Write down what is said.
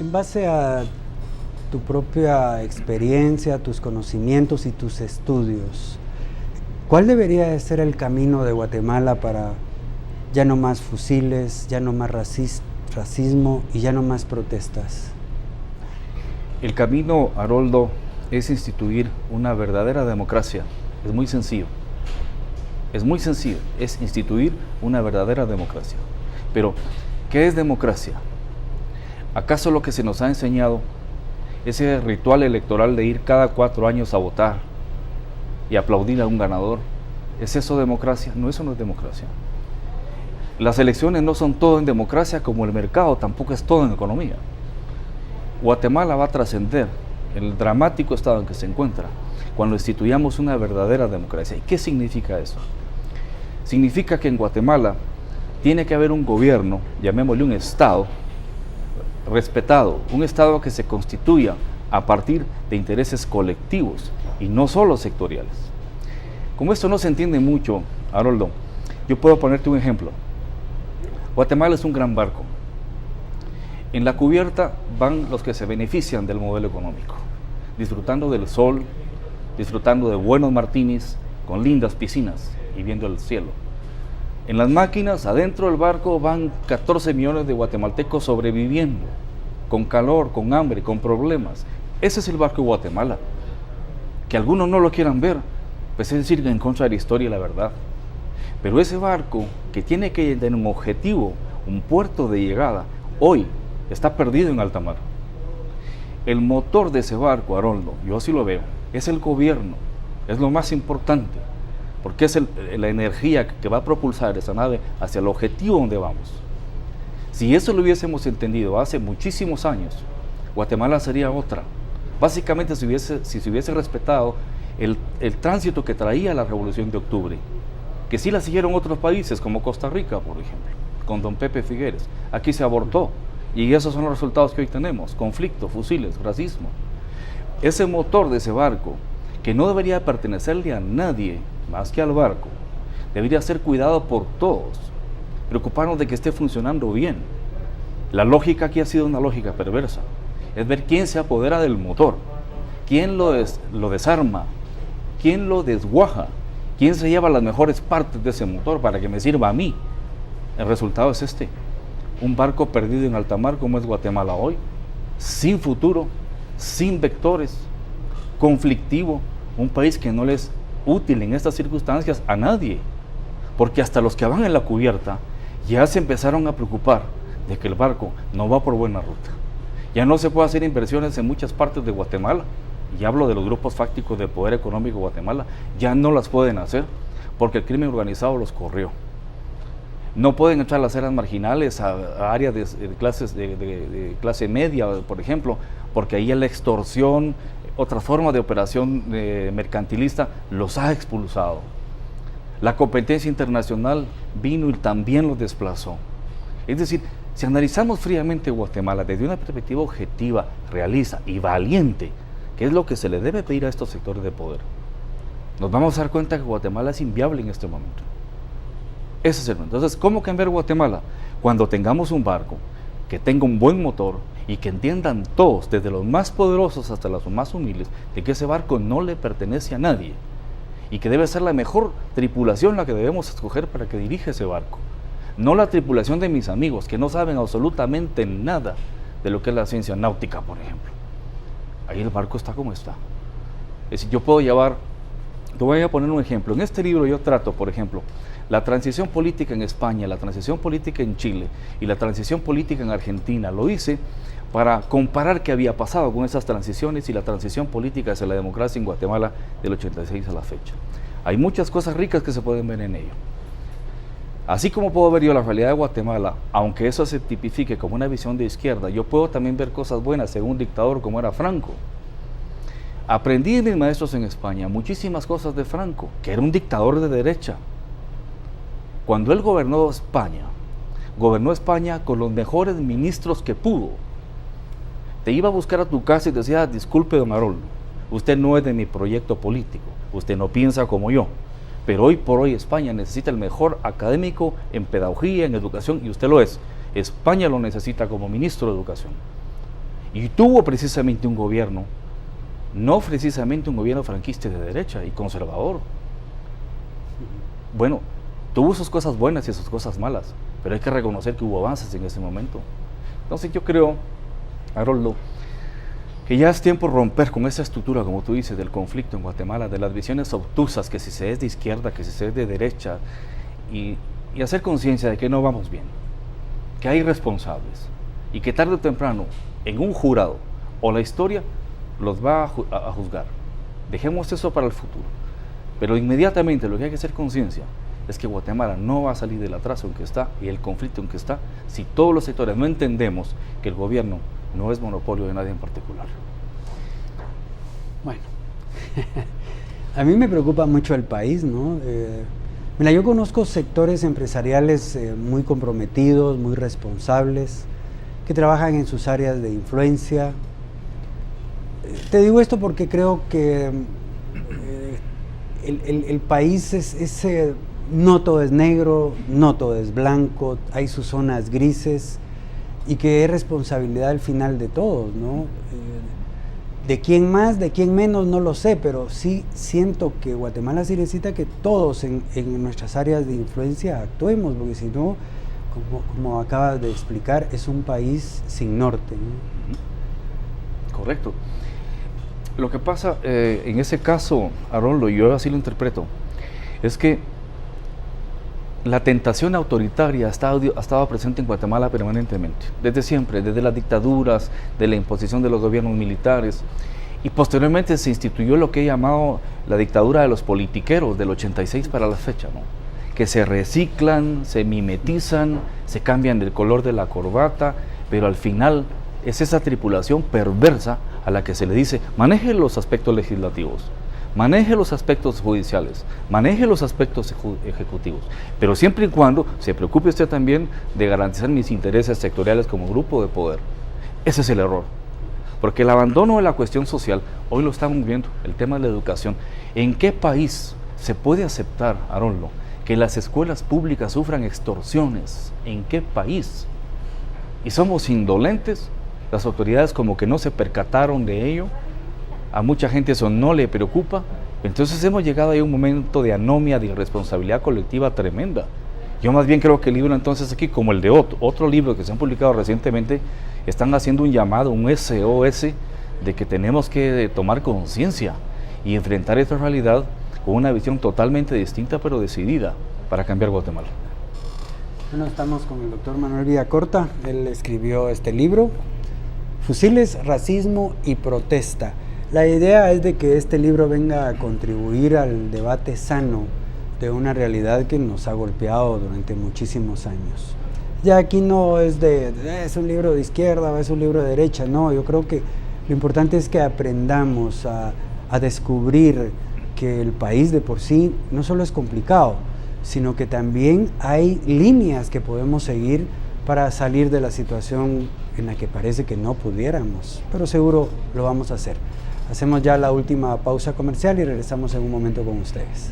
En base a tu propia experiencia, tus conocimientos y tus estudios, ¿cuál debería de ser el camino de Guatemala para ya no más fusiles, ya no más racismo y ya no más protestas? El camino, Haroldo, es instituir una verdadera democracia. Es muy sencillo. Es muy sencillo, es instituir una verdadera democracia. Pero, ¿qué es democracia? ¿Acaso lo que se nos ha enseñado, ese ritual electoral de ir cada 4 años a votar y aplaudir a un ganador, es eso democracia? No, eso no es democracia. Las elecciones no son todo en democracia, como el mercado tampoco es todo en economía. Guatemala va a trascender el dramático estado en que se encuentra cuando instituyamos una verdadera democracia. ¿Y qué significa eso? Significa que en Guatemala tiene que haber un gobierno, llamémosle un Estado, respetado, un Estado que se constituya a partir de intereses colectivos y no solo sectoriales. Como esto no se entiende mucho, Haroldo, yo puedo ponerte un ejemplo. Guatemala es un gran barco. En la cubierta van los que se benefician del modelo económico, disfrutando del sol, disfrutando de buenos martinis, con lindas piscinas y viendo el cielo. En las máquinas, adentro del barco, van 14 millones de guatemaltecos sobreviviendo, con calor, con hambre, con problemas. Ese es el barco de Guatemala. Que algunos no lo quieran ver, pues es decir, en contra de la historia y la verdad. Pero ese barco, que tiene que tener un objetivo, un puerto de llegada, hoy está perdido en alta mar. El motor de ese barco, Haroldo, yo así lo veo, es el gobierno, es lo más importante, porque es la energía que va a propulsar esa nave hacia el objetivo donde vamos. Si eso lo hubiésemos entendido hace muchísimos años, Guatemala sería otra. Básicamente, si se hubiese respetado el tránsito que traía la Revolución de Octubre, que sí la siguieron otros países, como Costa Rica, por ejemplo, con don Pepe Figueres. Aquí se abortó, y esos son los resultados que hoy tenemos: conflicto, fusiles, racismo. Ese motor de ese barco, que no debería pertenecerle a nadie más que al barco, debería ser cuidado por todos, preocuparnos de que esté funcionando bien. La lógica aquí ha sido una lógica perversa, es ver quién se apodera del motor, quién lo desarma, quién lo desguaja, quién se lleva las mejores partes de ese motor para que me sirva a mí. El resultado es este: un barco perdido en alta mar como es Guatemala hoy, sin futuro, sin vectores, conflictivo, un país que no le es útil en estas circunstancias a nadie, porque hasta los que van en la cubierta ya se empezaron a preocupar de que el barco no va por buena ruta. Ya no se puede hacer inversiones en muchas partes de Guatemala, y hablo de los grupos fácticos de poder económico de Guatemala, ya no las pueden hacer porque el crimen organizado los corrió. No pueden entrar a las áreas marginales, a áreas de clase media, por ejemplo, porque ahí la extorsión, otra forma de operación mercantilista, los ha expulsado. La competencia internacional vino y también los desplazó. Es decir, si analizamos fríamente Guatemala desde una perspectiva objetiva, realista y valiente, que es lo que se le debe pedir a estos sectores de poder, nos vamos a dar cuenta que Guatemala es inviable en este momento. Ese es el momento. Entonces, ¿cómo cambiar Guatemala? Cuando tengamos un barco que tenga un buen motor y que entiendan todos, desde los más poderosos hasta los más humildes, de que ese barco no le pertenece a nadie y que debe ser la mejor tripulación la que debemos escoger para que dirija ese barco. No la tripulación de mis amigos, que no saben absolutamente nada de lo que es la ciencia náutica, por ejemplo. Ahí el barco está como está. Es decir, yo puedo llevar, te voy a poner un ejemplo. En este libro yo trato, por ejemplo, la transición política en España, la transición política en Chile y la transición política en Argentina. Lo hice para comparar qué había pasado con esas transiciones y la transición política hacia la democracia en Guatemala del 86 a la fecha. Hay muchas cosas ricas que se pueden ver en ello. Así como puedo ver yo la realidad de Guatemala, aunque eso se tipifique como una visión de izquierda, yo puedo también ver cosas buenas según un dictador como era Franco. Aprendí de mis maestros en España muchísimas cosas de Franco, que era un dictador de derecha. Cuando él gobernó España con los mejores ministros que pudo. Te iba a buscar a tu casa y te decía: disculpe, don Haroldo, usted no es de mi proyecto político, usted no piensa como yo, pero hoy por hoy España necesita el mejor académico en pedagogía, en educación, y usted lo es. España lo necesita como ministro de educación. y tuvo precisamente un gobierno, no precisamente un gobierno franquista de derecha y conservador. Bueno, tuvo sus cosas buenas y sus cosas malas, pero hay que reconocer que hubo avances en ese momento. Entonces yo creo, Haroldo, que ya es tiempo de romper con esa estructura, como tú dices, del conflicto en Guatemala, de las visiones obtusas, que si se es de izquierda, que si se es de derecha, y hacer conciencia de que no vamos bien, que hay responsables, y que tarde o temprano, en un jurado o la historia, los va a juzgar. Dejemos eso para el futuro. Pero inmediatamente lo que hay que hacer conciencia es que Guatemala no va a salir del atraso en que está y el conflicto en que está si todos los sectores no entendemos que el gobierno no es monopolio de nadie en particular. Bueno, a mí me preocupa mucho el país, ¿no? Mira, yo conozco sectores empresariales muy comprometidos, muy responsables, que trabajan en sus áreas de influencia. Te digo esto porque creo que el país no todo es negro, no todo es blanco, hay sus zonas grises y que es responsabilidad al final de todos, ¿no? De quién más, de quién menos, no lo sé, pero sí siento que Guatemala sí necesita que todos en nuestras áreas de influencia actuemos, porque si no, como acabas de explicar, es un país sin norte, ¿no? Correcto. Lo que pasa en ese caso, Haroldo, y yo así lo interpreto, es que la tentación autoritaria ha estado presente en Guatemala permanentemente, desde siempre, desde las dictaduras, de la imposición de los gobiernos militares, y posteriormente se instituyó lo que he llamado la dictadura de los politiqueros del 86 para la fecha, ¿no? Que se reciclan, se mimetizan, se cambian del color de la corbata, pero al final es esa tripulación perversa a la que se le dice: maneje los aspectos legislativos, maneje los aspectos judiciales, maneje los aspectos ejecutivos, pero siempre y cuando se preocupe usted también de garantizar mis intereses sectoriales como grupo de poder. Ese es el error, porque el abandono de la cuestión social, hoy lo estamos viendo, el tema de la educación. ¿En qué país se puede aceptar, Haroldo, que las escuelas públicas sufran extorsiones? ¿En qué país? Y somos indolentes, las autoridades como que no se percataron de ello, a mucha gente eso no le preocupa, entonces hemos llegado a un momento de anomia, de irresponsabilidad colectiva tremenda. Yo más bien creo que el libro entonces aquí, como el de otro libro que se han publicado recientemente, están haciendo un llamado, un SOS, de que tenemos que tomar conciencia y enfrentar esta realidad con una visión totalmente distinta pero decidida para cambiar Guatemala. Bueno, estamos con el doctor Manuel Villacorta. Él escribió este libro, Fusiles, Racismo y Protesta. La idea es de que este libro venga a contribuir al debate sano de una realidad que nos ha golpeado durante muchísimos años. Ya aquí no es es un libro de izquierda o es un libro de derecha, no, yo creo que lo importante es que aprendamos a descubrir que el país de por sí no solo es complicado, sino que también hay líneas que podemos seguir para salir de la situación en la que parece que no pudiéramos, pero seguro lo vamos a hacer. Hacemos ya la última pausa comercial y regresamos en un momento con ustedes.